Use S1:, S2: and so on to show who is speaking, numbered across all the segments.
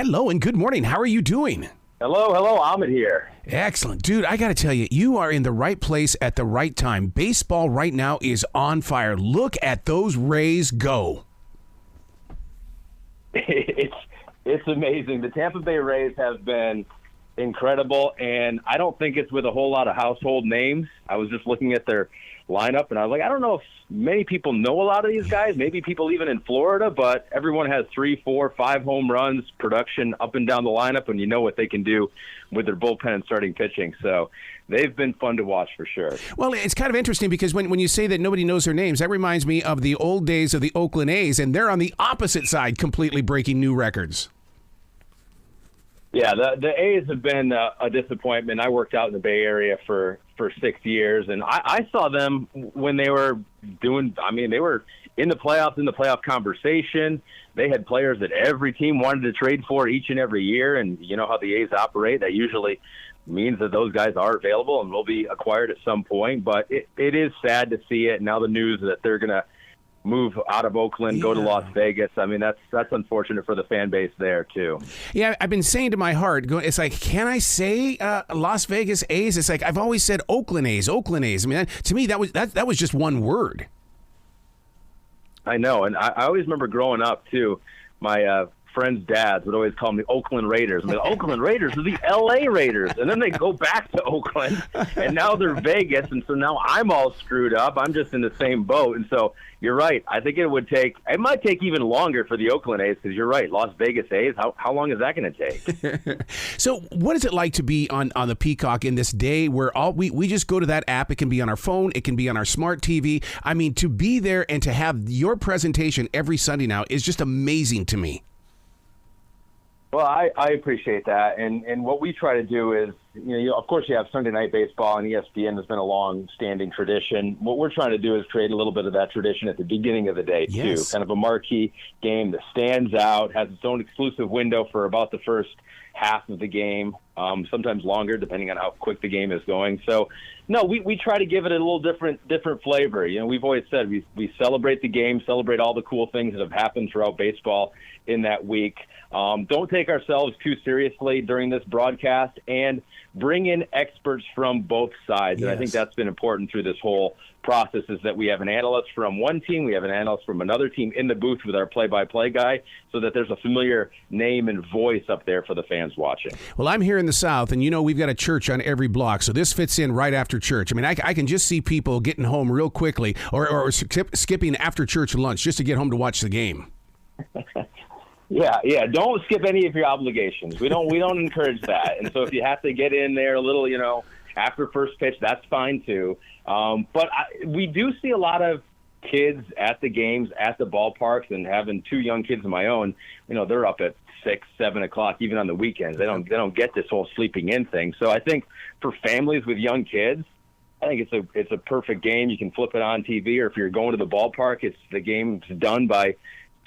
S1: Hello and good morning. How are you doing?
S2: Hello, Ahmed here.
S1: Excellent. Dude, I got to tell you, you are in the right place at the right time. Baseball right now is on fire. Look at those Rays go.
S2: It's amazing. The Tampa Bay Rays have been incredible, and I don't think it's with a whole lot of household names. I was just looking at their lineup, and I was like, I don't know if many people know a lot of these guys, maybe people even in Florida, but everyone has 3, 4, 5 home runs, production up and down the lineup, and you know what they can do with their bullpen and starting pitching. So they've been fun to watch for sure.
S1: Well, it's kind of interesting because when you say that nobody knows their names, that reminds me of the old days of the Oakland A's, and they're on the opposite side, completely breaking new records.
S2: Yeah, the A's have been a disappointment. I worked out in the Bay Area for 6 years, and I saw them when they were they were in the playoff conversation. They had players that every team wanted to trade for each and every year, and you know how the A's operate. That usually means that those guys are available and will be acquired at some point, but it is sad to see it. Now the news that they're going to move out of Oakland, go to Las Vegas. I mean, that's unfortunate for the fan base there too.
S1: Yeah, I've been saying to my heart, it's like, can I say Las Vegas A's? It's like I've always said Oakland A's. I mean, to me, that was just one word.
S2: I know, and I always remember growing up too. My friends' dads would always call me Oakland Raiders. The Oakland Raiders are the L.A. Raiders, and then they go back to Oakland, and now they're Vegas, and so now I'm all screwed up. I'm just in the same boat, and so you're right. I think it might take even longer for the Oakland A's because you're right. Las Vegas A's, how long is that going to take?
S1: So what is it like to be on the Peacock in this day where we just go to that app? It can be on our phone. It can be on our smart TV. I mean, to be there and to have your presentation every Sunday now is just amazing to me.
S2: Well, I appreciate that, and what we try to do is, of course, you have Sunday Night Baseball, and ESPN has been a long-standing tradition. What we're trying to do is create a little bit of that tradition at the beginning of the day, too. Kind of a marquee game that stands out, has its own exclusive window for about the first half of the game, sometimes longer, depending on how quick the game is going. So, no, we try to give it a little different flavor. We've always said we celebrate the game, celebrate all the cool things that have happened throughout baseball in that week. Don't take ourselves too seriously during this broadcast, and bring in experts from both sides. And I think that's been important through this whole process, is that we have an analyst from one team, we have an analyst from another team in the booth with our play-by-play guy, so that there's a familiar name and voice up there for the fans watching.
S1: Well, I'm here in the South, and we've got a church on every block, so this fits in right after church. I mean, I can just see people getting home real quickly or skipping after church lunch just to get home to watch the game.
S2: Yeah. Don't skip any of your obligations. We don't encourage that. And so if you have to get in there a little, after first pitch, that's fine too. But we do see a lot of kids at the games, at the ballparks, and having 2 young kids of my own, they're up at 6, 7 o'clock, even on the weekends. They don't get this whole sleeping in thing. So I think for families with young kids, I think it's a perfect game. You can flip it on TV, or if you're going to the ballpark, the game's done by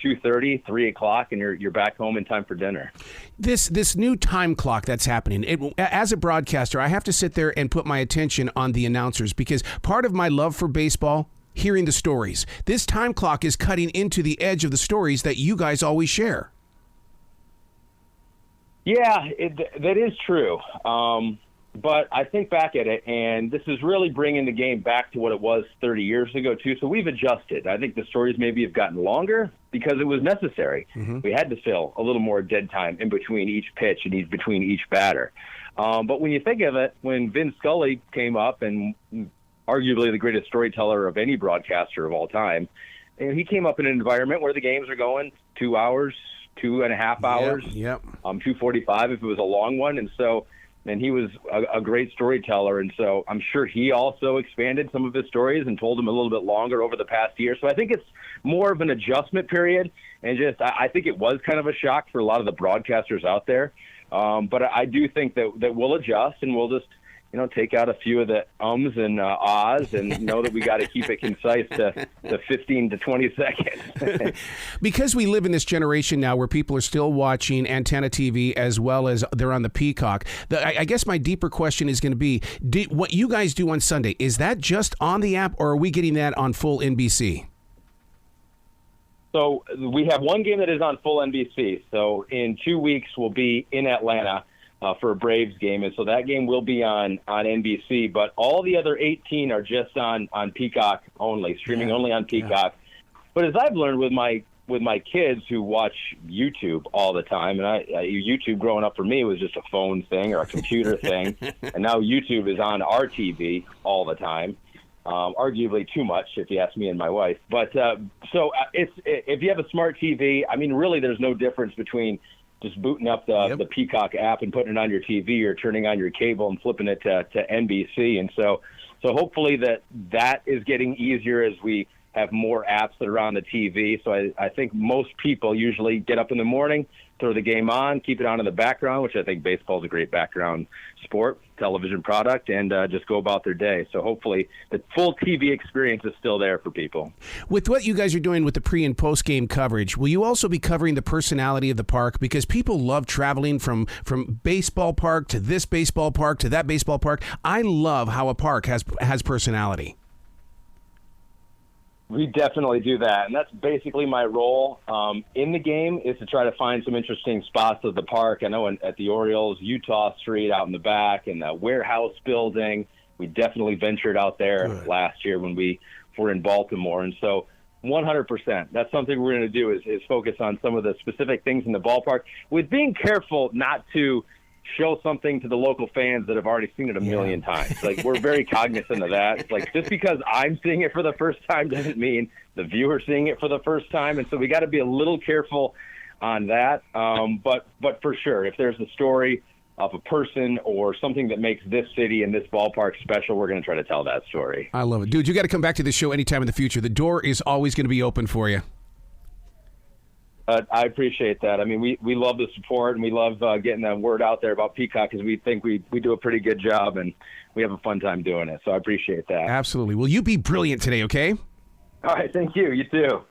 S2: 2:30, 3 o'clock, and you're back home in time for dinner.
S1: This new time clock that's happening, as a broadcaster, I have to sit there and put my attention on the announcers, because part of my love for baseball, hearing the stories. This time clock is cutting into the edge of the stories that you guys always share. Yeah,
S2: that is true. But I think back at it, and this is really bringing the game back to what it was 30 years ago, too. So we've adjusted. I think the stories maybe have gotten longer because it was necessary. Mm-hmm. We had to fill a little more dead time in between each pitch and between each batter. But when you think of it, when Vin Scully came up, and arguably the greatest storyteller of any broadcaster of all time, and he came up in an environment where the games are going 2 hours, 2.5 hours, 2:45 if it was a long one. And he was a great storyteller, and so I'm sure he also expanded some of his stories and told them a little bit longer over the past year. So I think it's more of an adjustment period, and I think it was kind of a shock for a lot of the broadcasters out there. But I do think that we'll adjust, and we'll just take out a few of the ums and ahs, and know that we got to keep it concise to 15 to 20 seconds.
S1: Because we live in this generation now where people are still watching antenna TV as well as they're on the Peacock, I guess my deeper question is going to be, what you guys do on Sunday, is that just on the app, or are we getting that on full NBC?
S2: So we have one game that is on full NBC. So in 2 weeks, we'll be in Atlanta for a Braves game. And so that game will be on NBC. But all the other 18 are just on Peacock only, streaming only on Peacock. Yeah. But as I've learned with my kids who watch YouTube all the time, and YouTube growing up for me was just a phone thing or a computer thing. And now YouTube is on our TV all the time. Arguably too much, if you ask me and my wife. But if you have a smart TV, I mean, really, there's no difference between just booting up the Peacock app and putting it on your TV or turning on your cable and flipping it to NBC. And so hopefully that is getting easier as we have more apps that are on the TV. So I think most people usually get up in the morning, throw the game on, keep it on in the background, which I think baseball is a great background sport, television product, and just go about their day. So hopefully the full TV experience is still there for people.
S1: With what you guys are doing with the pre- and post-game coverage, will you also be covering the personality of the park? Because people love traveling from baseball park to this baseball park to that baseball park. I love how a park has personality.
S2: We definitely do that, and that's basically my role in the game is to try to find some interesting spots of the park. I know at the Orioles, Utah Street out in the back and the warehouse building, we definitely ventured out there last year when we were in Baltimore. And so 100%, that's something we're going to do is focus on some of the specific things in the ballpark with being careful not to show something to the local fans that have already seen it a million times. Like, we're very cognizant of that. Like, just because I'm seeing it for the first time doesn't mean the viewer's seeing it for the first time. And so we got to be a little careful on that. But for sure, if there's a story of a person or something that makes this city and this ballpark special, we're going to try to tell that story.
S1: I love it. Dude, you got to come back to this show anytime in the future. The door is always going to be open for you.
S2: I appreciate that. I mean, we love the support, and we love getting that word out there about Peacock because we think we do a pretty good job, and we have a fun time doing it. So I appreciate that.
S1: Absolutely. Well, you be brilliant today, okay?
S2: All right. Thank you. You too.